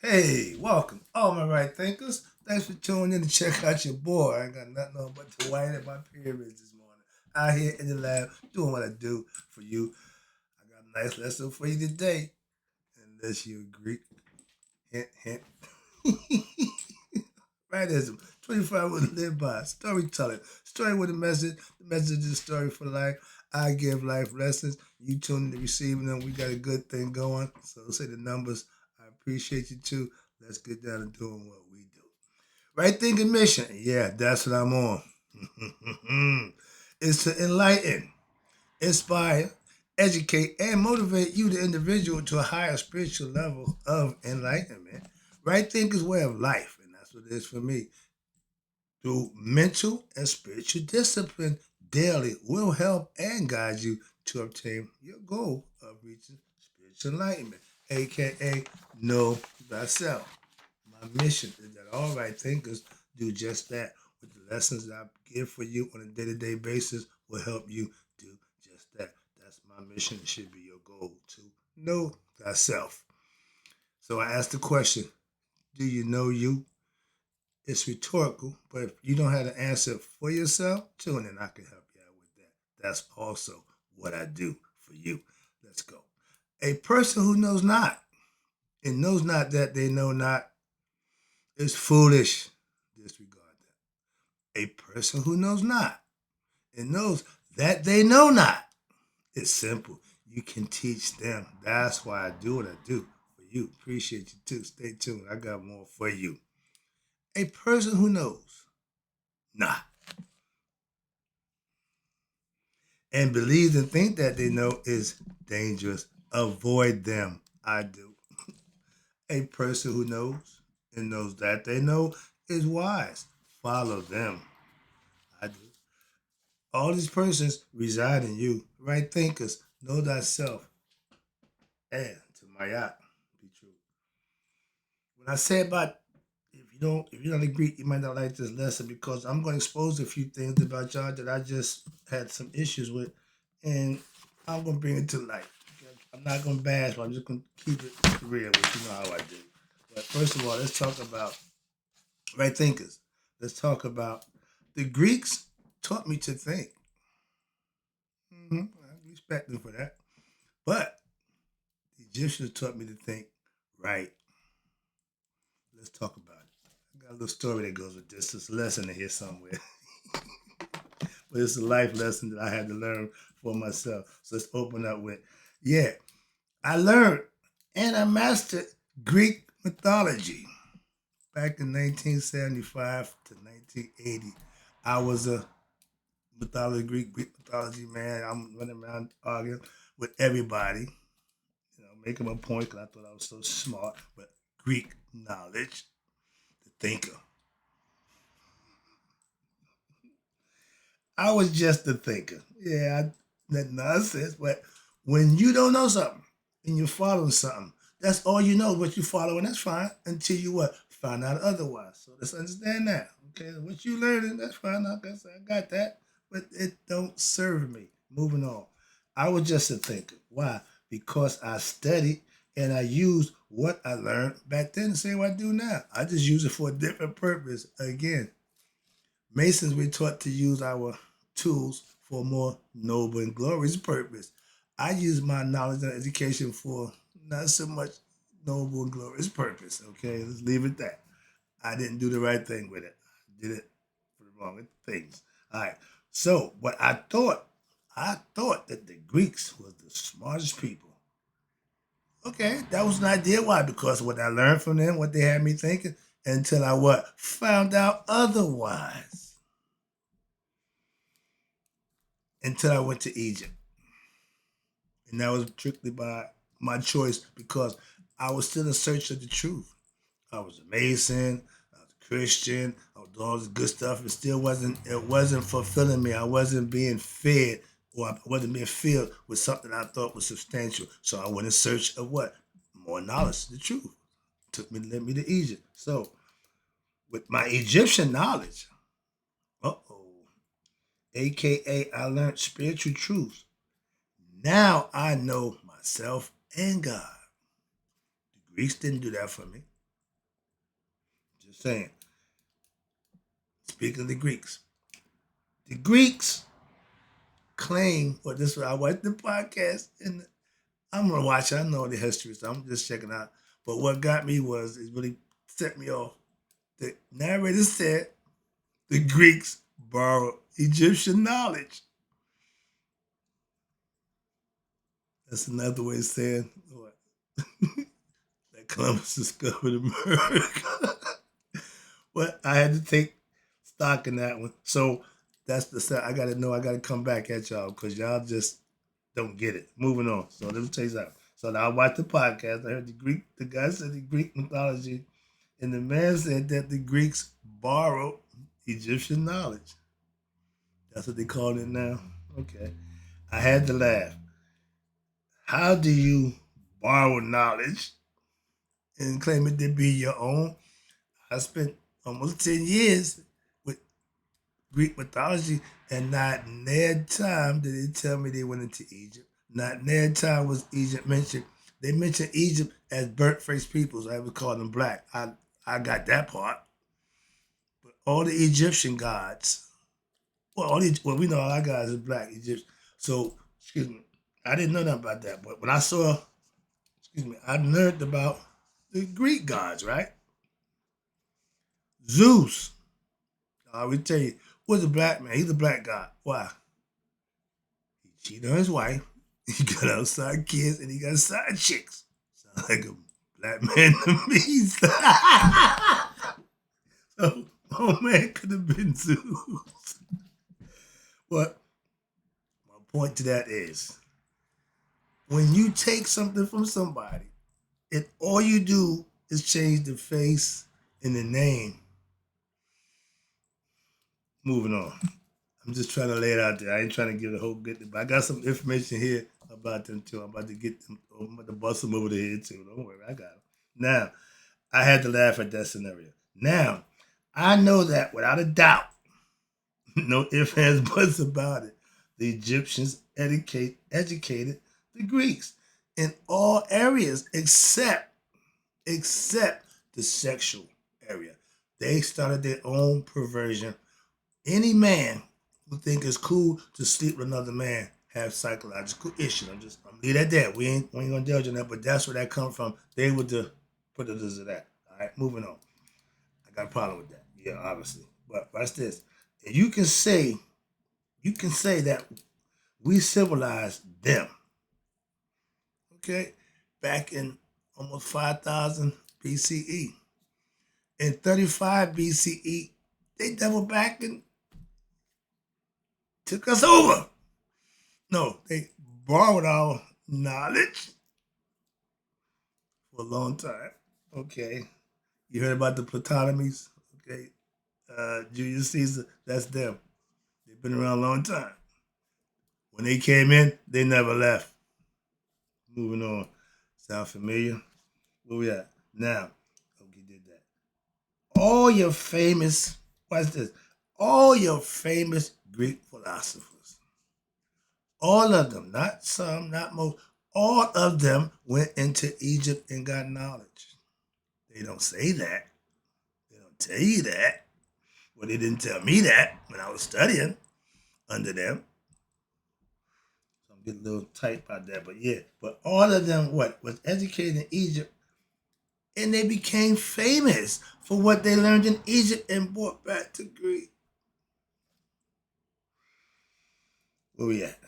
Hey, welcome, all my right thinkers. Thanks for tuning in to check out your boy. I ain't got nothing on but to white at my pyramids this morning. Out here in the lab doing what I do for you. I got a nice lesson for you today. Unless you agree. Hint, hint. Rightism. 25 would live by. Storytelling. Story with a message. The message is a story for life. I give life lessons. You tune in to receiving them. We got a good thing going. So say the numbers. I appreciate you too. Let's get down to doing what we do. Right thinking mission. Yeah, that's what I'm on. It's to enlighten, inspire, educate, and motivate you, the individual, to a higher spiritual level of enlightenment. Right thinking's way of life, and that's what it is for me. Through mental and spiritual discipline daily will help and guide you to obtain your goal of reaching spiritual enlightenment, aka know thyself. My mission is that all right thinkers do just that. With the lessons that I give for you on a day-to-day basis will help you do just that. That's my mission. It should be your goal to know thyself. So I asked the question, do you know you? It's rhetorical, but if you don't have the answer for yourself, tune in. I can help you out with that. That's also what I do for you. Let's go. A person who knows not and knows not that they know not is foolish. Disregard that. A person who knows not and knows that they know not. It's simple. You can teach them. That's why I do what I do for you. Appreciate you too. Stay tuned. I got more for you. A person who knows not and believes and think that they know is dangerous. Avoid them. I do. A person who knows and knows that they know is wise. Follow them. I do. All these persons reside in you. Right thinkers, know thyself, and to my yacht, be true. When I say about if you don't agree, you might not like this lesson because I'm going to expose a few things about y'all that I just had some issues with, and I'm going to bring it to light. I'm not going to bash, but I'm just going to keep it real, which you know how I do. But first of all, let's talk about right thinkers. Let's talk about the Greeks taught me to think. I respect them for that. But the Egyptians taught me to think right. Let's talk about it. I got a little story that goes with this. It's a lesson in here somewhere. But it's a life lesson that I had to learn for myself. So let's open up with, yeah, I learned and I mastered Greek mythology back in 1975 to 1980. I was a Greek mythology man. I'm running around arguing with everybody, making my point because I thought I was so smart. But Greek knowledge, the thinker. I was just a thinker. Yeah, that nonsense. But when you don't know something and you're following something, that's all you know. What you follow, and that's fine until you what find out otherwise. So let's understand that. Okay, what you learning, that's fine. I guess I got that, but it don't serve me. Moving on. I was just a thinker. Why? Because I studied and I used what I learned back then the same way I do now. I just use it for a different purpose. Again, Masons, we're taught to use our tools for a more noble and glorious purpose. I use my knowledge and education for not so much noble and glorious purpose. Okay, let's leave it at that. I didn't do the right thing with it. I did it for the wrong things. All right. So, what I thought that the Greeks was the smartest people. Okay, that was an idea. Why? Because what I learned from them, what they had me thinking, until I what found out otherwise. Until I went to Egypt. And that was strictly by my choice because I was still in search of the truth. I was a Mason, I was a Christian, I was doing all this good stuff. It wasn't fulfilling me. I wasn't being fed or I wasn't being filled with something I thought was substantial. So I went in search of what? More knowledge, the truth. Led me to Egypt. So with my Egyptian knowledge, uh-oh, aka I learned spiritual truths. Now I know myself and God. The Greeks didn't do that for me. Just saying. Speaking of the Greeks claim, or this I watched the podcast, and I'm gonna watch it. I know the history, so I'm just checking out. But what got me was it really set me off. The narrator said the Greeks borrowed Egyptian knowledge. That's another way of saying what? That Columbus discovered America. But I had to take stock in that one. So that's the set. I gotta know. I gotta come back at y'all because y'all just don't get it. Moving on. So let me tell you something. So now I watched the podcast. I heard the guy said the Greek mythology, and the man said that the Greeks borrowed Egyptian knowledge. That's what they call it now. Okay. I had to laugh. How do you borrow knowledge and claim it to be your own? I spent almost 10 years with Greek mythology, and not near time did they tell me they went into Egypt. Not near time was Egypt mentioned. They mentioned Egypt as burnt faced peoples. I would call them black. I got that part. But all the Egyptian gods, well, we know all our gods are black Egyptian. So, excuse me, I didn't know nothing about that. But when I saw, excuse me, I learned about the Greek gods, right? Zeus. I will tell you, was a black man. He's a black god. Why? He cheated on his wife. He got outside kids and he got side chicks. Sound like a black man to me. So, oh man, could have been Zeus. But my point to that is, when you take something from somebody, and all you do is change the face and the name. Moving on. I'm just trying to lay it out there. I ain't trying to give the whole good, but I got some information here about them too. I'm about to get them. I'm about to bust them over the head too. Don't worry, I got them. Now, I had to laugh at that scenario. Now, I know that without a doubt, no ifs, ands, buts about it. The Egyptians educated the Greeks in all areas except the sexual area. They started their own perversion. Any man who think it's cool to sleep with another man have psychological issues. I'm leave that there. We ain't gonna judge on that, but that's where that come from. They were the predators of that. All right, moving on. I got a problem with that. Yeah, obviously. But watch this. And you can say that we civilized them. Okay? Back in almost 5,000 BCE. In 35 BCE, they doubled back and took us over. No, they borrowed our knowledge for a long time. Okay. You heard about the Ptolemies? Okay. Julius Caesar, that's them. They've been around a long time. When they came in, they never left. Moving on. Sound familiar? Where we at? Now, okay, did that. All your famous, watch this, all your famous Greek philosophers, all of them, not some, not most, all of them went into Egypt and got knowledge. They don't say that. They don't tell you that. Well, they didn't tell me that when I was studying under them. So I'm getting a little tight about that. But yeah, but all of them, what, was educated in Egypt, and they became famous for what they learned in Egypt and brought back to Greece. Where we at?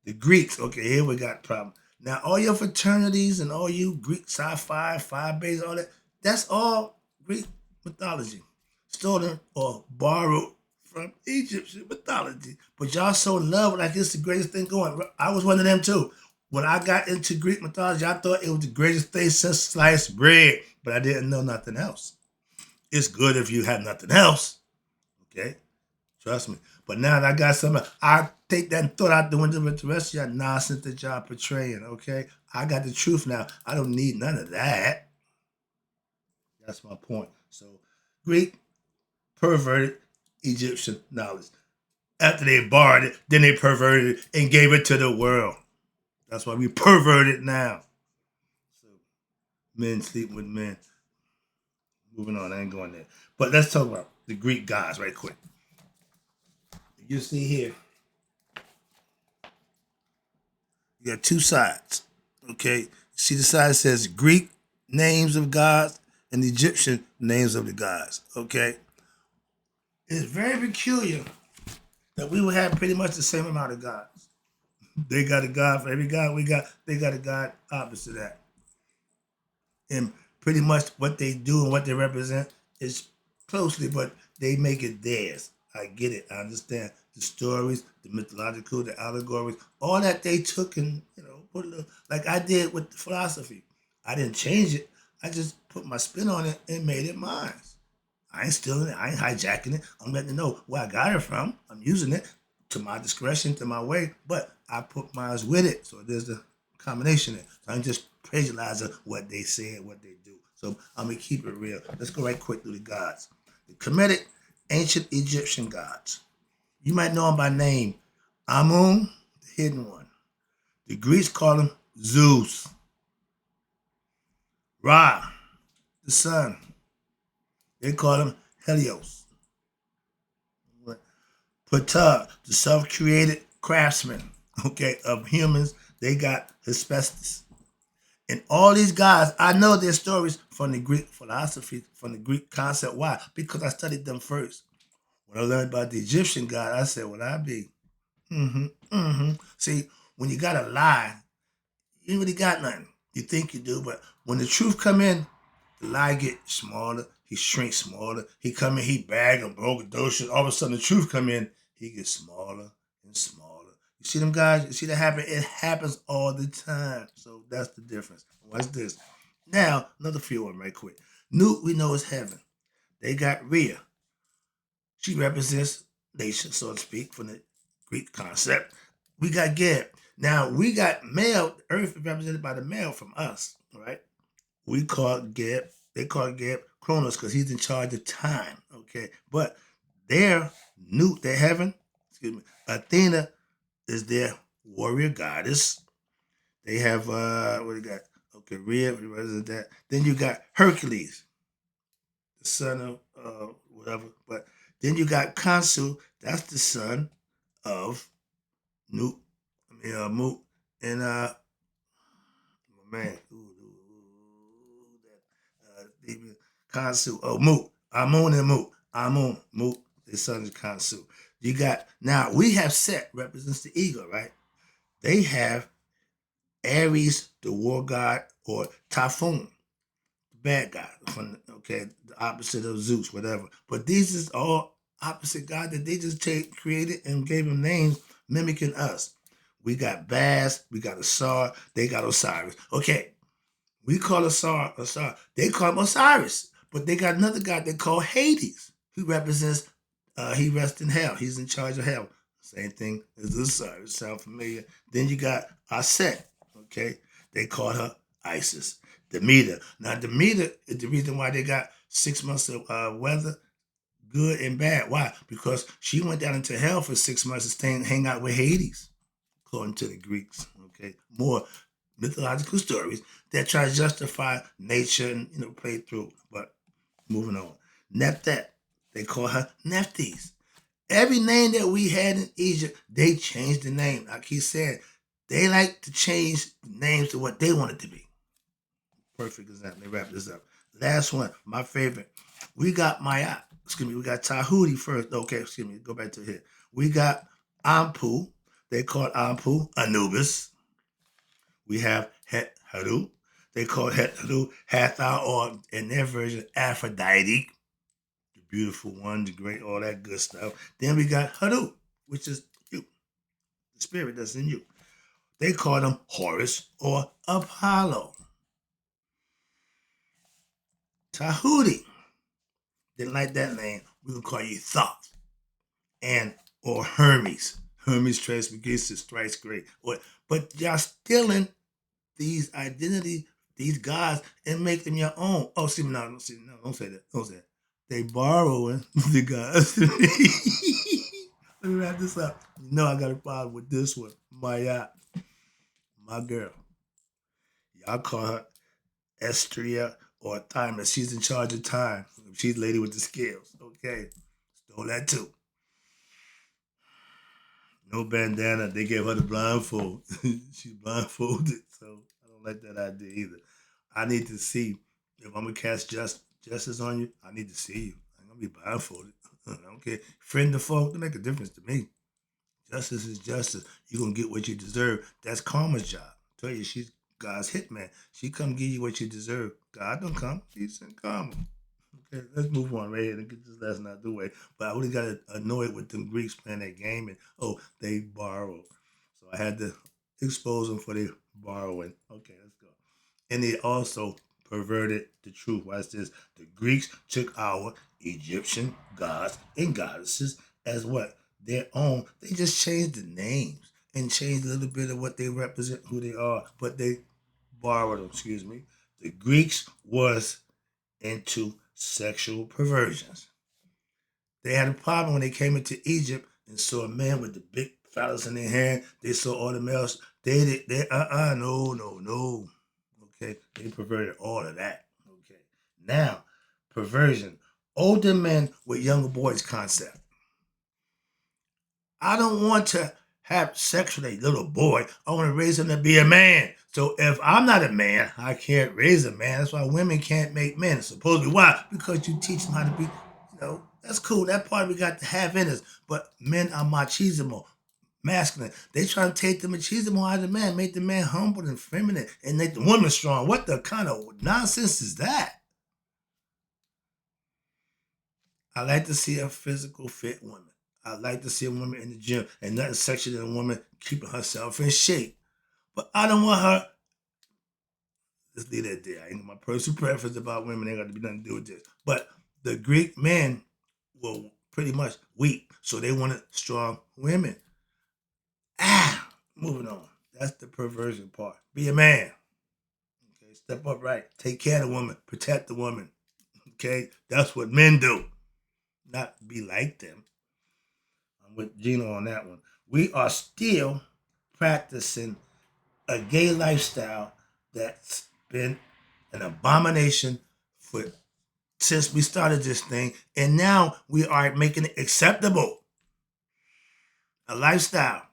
The Greeks. Okay, here we got a problem. Now, all your fraternities and all you Greek sci-fi, Phi Beta, all that, that's all Greek mythology. Stolen or borrowed from Egyptian mythology. But y'all so in love like it's the greatest thing going. I was one of them too. When I got into Greek mythology, I thought it was the greatest thing since sliced bread, but I didn't know nothing else. It's good if you have nothing else. Okay? Trust me. But now that I got something, I take that thought out the window with the rest of y'all nonsense that y'all portraying, okay? I got the truth now. I don't need none of that. That's my point. So, Greek perverted Egyptian knowledge. After they borrowed it, then they perverted it and gave it to the world. That's why we pervert it now. So, men sleep with men. Moving on, I ain't going there. But let's talk about the Greek gods right quick. You see here, you got two sides. Okay, see the side that says Greek names of gods and the Egyptian names of the gods. Okay, it's very peculiar that we would have pretty much the same amount of gods. They got a god for every god we got. They got a god opposite that, and pretty much what they do and what they represent is closely, but they make it theirs. I get it. I understand the stories, the mythological, the allegories, all that they took and put a little, like I did with the philosophy. I didn't change it. I just put my spin on it and made it mine. I ain't stealing it. I ain't hijacking it. I'm letting you know where I got it from. I'm using it to my discretion, to my way, but I put mine with it. So there's a combination there. So I'm just plagiarizing what they said, what they do. So I'm going to keep it real. Let's go right quick through the gods. The Kemetic ancient Egyptian gods. You might know them by name. Amun, the hidden one. The Greeks call him Zeus. Ra, the sun. They call him Helios. Ptah, the self-created craftsman, of humans, they got Hephaestus. And all these guys, I know their stories from the Greek philosophy, from the Greek concept. Why? Because I studied them first. When I learned about the Egyptian god, I said, "What I be?" See, when you got a lie, you ain't really got nothing. You think you do, but when the truth come in, the lie get smaller. He shrinks smaller. He come in, he bag and braggadocious. All of a sudden, the truth come in, he gets smaller and smaller. You see them guys? You see that happen? It happens all the time. So that's the difference. Watch this. Now, another few one right quick. Newt, we know is heaven. They got Rhea. She represents nation, so to speak, from the Greek concept. We got Geb. Now, we got male. Earth is represented by the male from us, right? We call Geb, they call Geb Kronos because he's in charge of time, okay? But their Newt, their heaven, Athena is their warrior goddess. They have, what do you got? Okay, Rhea, that. Then you got Hercules, the son of whatever. But then you got Khonsu, that's the son of Newt, Moot, and my man, that Khonsu. Oh, Moot, Amun and Moot, Moot. His son is Khonsu. You got now. We have Set represents the eagle, right? They have Ares, the war god, or Typhoon, the bad guy, the opposite of Zeus, whatever. But these is all opposite God that they just created and gave them names mimicking us. We got Baz, we got Asar, they got Osiris. Okay, we call Asar. They call him Osiris, but they got another guy they call Hades, who represents. He rests in hell. He's in charge of hell. Same thing as Osiris. Sound familiar? Then you got Aset. Okay, they called her Isis. Demeter. Now Demeter is the reason why they got 6 months of weather, good and bad. Why? Because she went down into hell for 6 months to hang out with Hades, according to the Greeks. Okay, more mythological stories that try to justify nature and play through. But moving on, Nephthys, they call her Nephthys. Every name that we had in Egypt, they changed the name. Like he said, they like to change names to what they want it to be. Perfect example. They wrap this up. Last one, my favorite. We got Maya. We got Tahuti first. Okay, go back to here. We got Ampu. They call Ampu Anubis. We have Het Haru. They call Het Haru Hathor, or in their version, Aphrodite. The beautiful one, the great, all that good stuff. Then we got Haru, which is you, the spirit that's in you. They call them Horus or Apollo. Tahuti didn't like that name. We gonna call you Thoth and or Hermes. Hermes Trismegistus, thrice great. But y'all stealing these identity, these gods, and make them your own. Oh, don't say that. Don't say that. They borrowing the gods. Let me wrap this up. You know I got a problem with this one. My girl. Y'all call her Estria or a timer. She's in charge of time. She's the lady with the scales. Okay. Stole that too. No bandana. They gave her the blindfold. She's blindfolded. So I don't like that idea either. I need to see if I'm gonna cast justice on you. I need to see you. I'm gonna be blindfolded. I don't care. Friend or foe, it make a difference to me. Justice is justice. You're gonna get what you deserve. That's karma's job. I tell you, she's God's hitman. She come give you what you deserve. God don't come. He sent karma. Okay, let's move on right here and get this lesson out of the way. But I really got annoyed with them Greeks playing that game and they borrowed. So I had to expose them for their borrowing. Okay, let's go. And they also perverted the truth. Watch this. The Greeks took our Egyptian gods and goddesses as what? Their own. They just changed the names and changed a little bit of what they represent, who they are. But they borrowed them, excuse me. The Greeks was into sexual perversions. They had a problem when they came into Egypt and saw a man with the big phallus in their hand. They saw all the males. No. Okay, they perverted all of that. Okay, now perversion, older men with younger boys concept. I don't want to have sex with a little boy. I want to raise him to be a man. So if I'm not a man, I can't raise a man. That's why women can't make men. Supposedly, why? Because you teach them how to be, that's cool. That part we got to have in us. But men are machismo, masculine. They try to take the machismo out of the man, make the man humble and feminine, and make the woman strong. What the kind of nonsense is that? I like to see a physical fit woman. I like to see a woman in the gym and nothing sexier than a woman keeping herself in shape. But I don't want her. Let's leave that there. I ain't my personal preference about women. Ain't got to be nothing to do with this. But the Greek men were pretty much weak, so they wanted strong women. Moving on. That's the perversion part. Be a man. Okay, step up right. Take care of the woman. Protect the woman. Okay, that's what men do. Not be like them. I'm with Gino on that one. We are still practicing a gay lifestyle that's been an abomination for since we started this thing, and now we are making it acceptable. A lifestyle.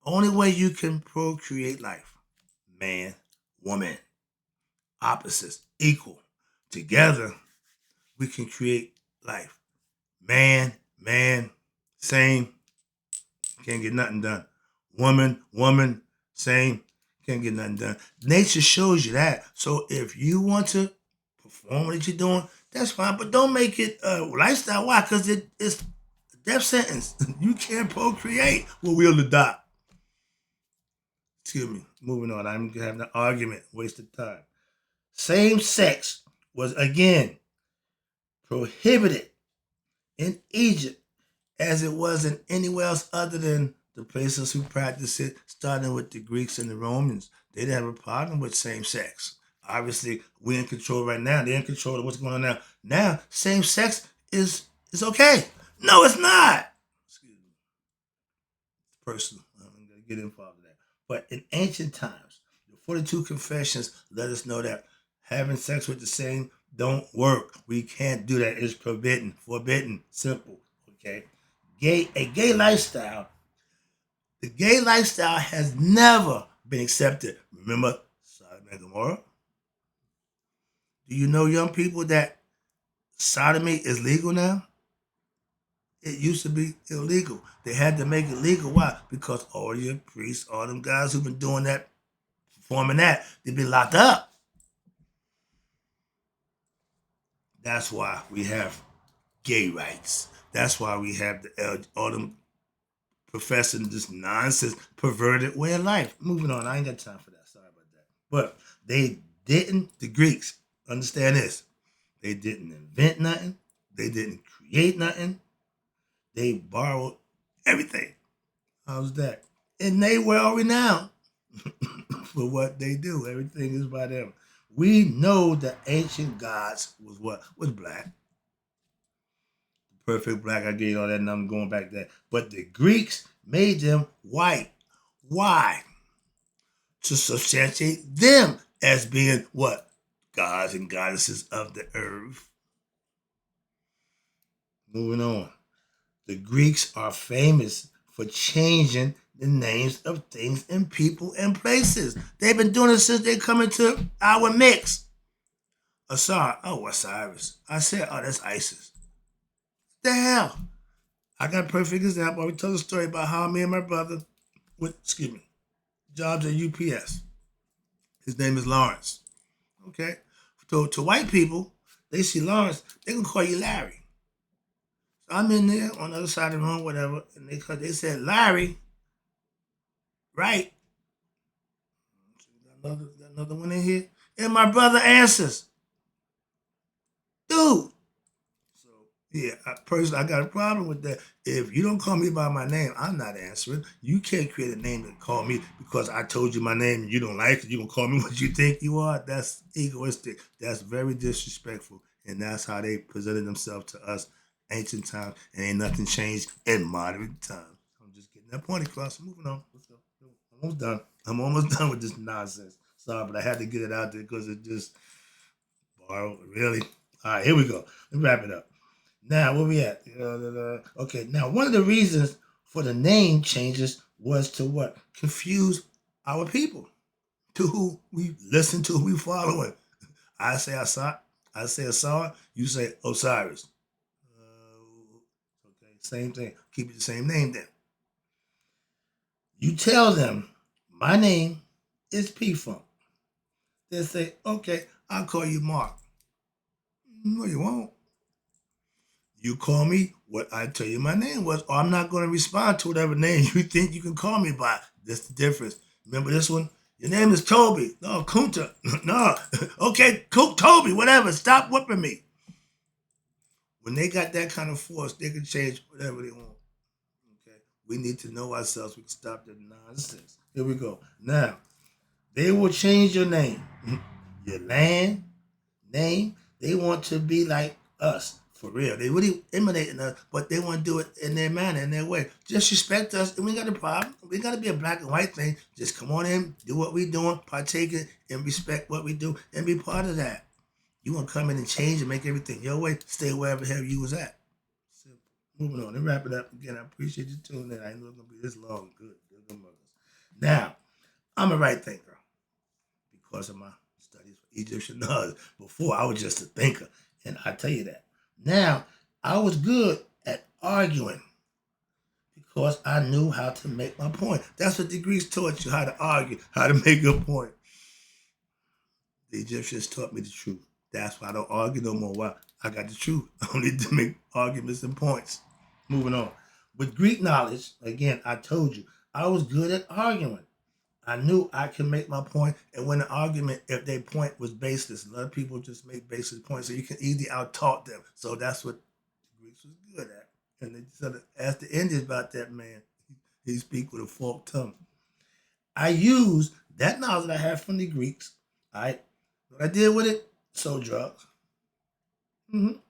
Only way you can procreate life. Man, woman. Opposites. Equal. Together, we can create life. Man, same. Can't get nothing done. Woman, same. Can't get nothing done. Nature shows you that. So if you want to perform what you're doing, that's fine. But don't make it a lifestyle. Why? Because it's a death sentence. You can't procreate. Well, we'll adopt. Excuse me. Moving on. I'm having an argument. Waste of time. Same sex was again prohibited in Egypt as it wasn't anywhere else other than the places who practice it, starting with the Greeks and the Romans. They didn't have a problem with same sex. Obviously, we're in control right now. They're in control of what's going on now. Now, same sex is okay. No, it's not. Excuse me. It's personal. I'm going to get involved in that. But in ancient times, the 42 confessions let us know that having sex with the same don't work. We can't do that. It's forbidden, simple. Okay, a gay lifestyle. The gay lifestyle has never been accepted. Remember Sodom and Gomorrah? Do you know, young people, that sodomy is legal now? It used to be illegal. They had to make it legal. Why? Because all your priests, all them guys who've been doing that, performing that, they'd be locked up. That's why we have gay rights. That's why we have all them professing this nonsense, perverted way of life. Moving on. I ain't got time for that. Sorry about that. But they didn't, the Greeks, understand this. They didn't invent nothing. They didn't create nothing. They borrowed everything. How's that? And they well renowned for what they do. Everything is by them. We know the ancient gods was what? Was black. Perfect black. I gave you all that and I'm going back there. But the Greeks made them white. Why? To substantiate them as being what? gods and goddesses of the earth. Moving on. The Greeks are famous for changing the names of things and people and places. They've been doing it since they come into our mix. Asar, oh, Osiris. I said, oh, that's Isis. What the hell? I got a perfect example. I will tell a story about how me and my brother with, jobs at UPS. His name is Lawrence. Okay? So to white people, they see Lawrence, they can call you Larry. So I'm in there on the other side of the room, whatever, and they said, Larry, Wright. Got another one in here. And my brother answers, dude. So yeah, personally, I got a problem with that. If you don't call me by my name, I'm not answering. You can't create a name and call me because I told you my name and you don't like it. You gonna call me what you think you are? That's egoistic. That's very disrespectful. And that's how they presented themselves to us ancient times. And ain't nothing changed in modern times. I'm just getting that point across. Moving on. Let's go. I'm almost done. I'm almost done with this nonsense. Sorry, but I had to get it out there because it just borrowed. Really? All right, here we go. Let's wrap it up. Now, where we at? Okay, now one of the reasons for the name changes was to what? Confuse our people. To who we listen to, who we following. I say Asar, you say Osiris. Okay, same thing. Keep it the same name then. You tell them, my name is P-Funk. They say, okay, I'll call you Mark. No, you won't. You call me what I tell you my name was, or I'm not going to respond to whatever name you think you can call me by. That's the difference. Remember this one? Your name is Toby. No, Kunta. No. Okay, Toby, whatever. Stop whipping me. When they got that kind of force, they can change whatever they want. Okay. We need to know ourselves. We can stop that nonsense. Here we go. Now, they will change your name. Your land, name. They want to be like us. For real. They really imitating us, but they want to do it in their manner, in their way. Just respect us, and we got a problem. We got to be a black and white thing. Just come on in, do what we doing, partake in, and respect what we do, and be part of that. You want to come in and change and make everything your way, stay wherever the hell you was at. Simple. Moving on, and wrap it up again. I appreciate you tuning in. I know it's going to be this long. Good. Now, I'm a right thinker because of my studies for Egyptian knowledge. Before, I was just a thinker, and I tell you that. Now, I was good at arguing because I knew how to make my point. That's what the Greeks taught you, how to argue, how to make a point. The Egyptians taught me the truth. That's why I don't argue no more. Why? I got the truth. I don't need to make arguments and points. Moving on. With Greek knowledge, again, I told you, I was good at arguing. I knew I could make my point, and when the argument, if their point was baseless, a lot of people just make baseless points, so you can easily out-talk them. So that's what the Greeks was good at. And they sort of asked the Indians about that man. He speak with a forked tongue. I used that knowledge I had from the Greeks. All right, what I did with it, sold drugs.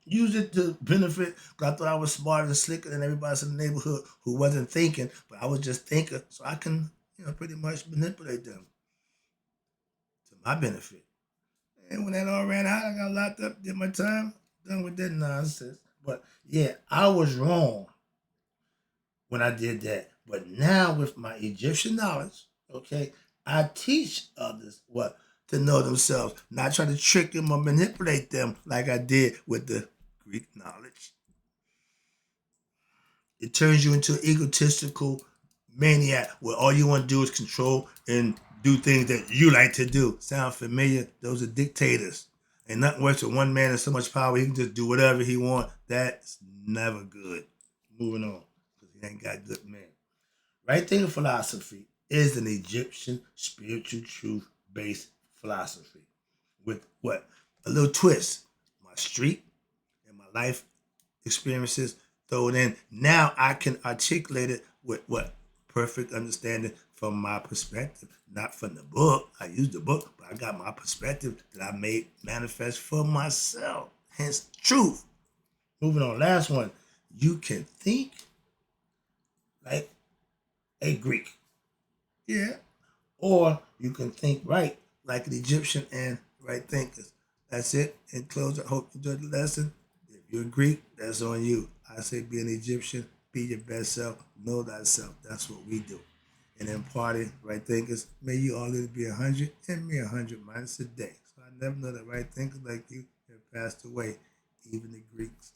Used it to benefit because I thought I was smarter and slicker than everybody else in the neighborhood who wasn't thinking, but I was just thinking, so I can, pretty much manipulate them to my benefit. And when that all ran out, I got locked up, did my time, done with that nonsense. But yeah, I was wrong when I did that. But now with my Egyptian knowledge, okay, I teach others what to know themselves, not try to trick them or manipulate them like I did with the Greek knowledge. It turns you into an egotistical maniac where all you want to do is control and do things that you like to do. Sound familiar? Those are dictators. Ain't nothing worse than one man has so much power he can just do whatever he wants. That's never good. Moving on, because he ain't got good men. Right thinking philosophy is an Egyptian spiritual truth based philosophy with what? A little twist. My street and my life experiences, throw it in. Now I can articulate it with what? Perfect understanding from my perspective, not from the book. I used the book, but I got my perspective that I made manifest for myself. Hence, truth. Moving on, last one. You can think like a Greek. Yeah. Or you can think right like an Egyptian and right thinkers. That's it. In close, I hope you enjoyed the lesson. If you're Greek, that's on you. I say be an Egyptian, be your best self, know thyself. That's what we do. And then party, right thinkers, may you all live to be 100 and me 100 minus a day. So I never know that right thinkers like you have passed away, even the Greeks.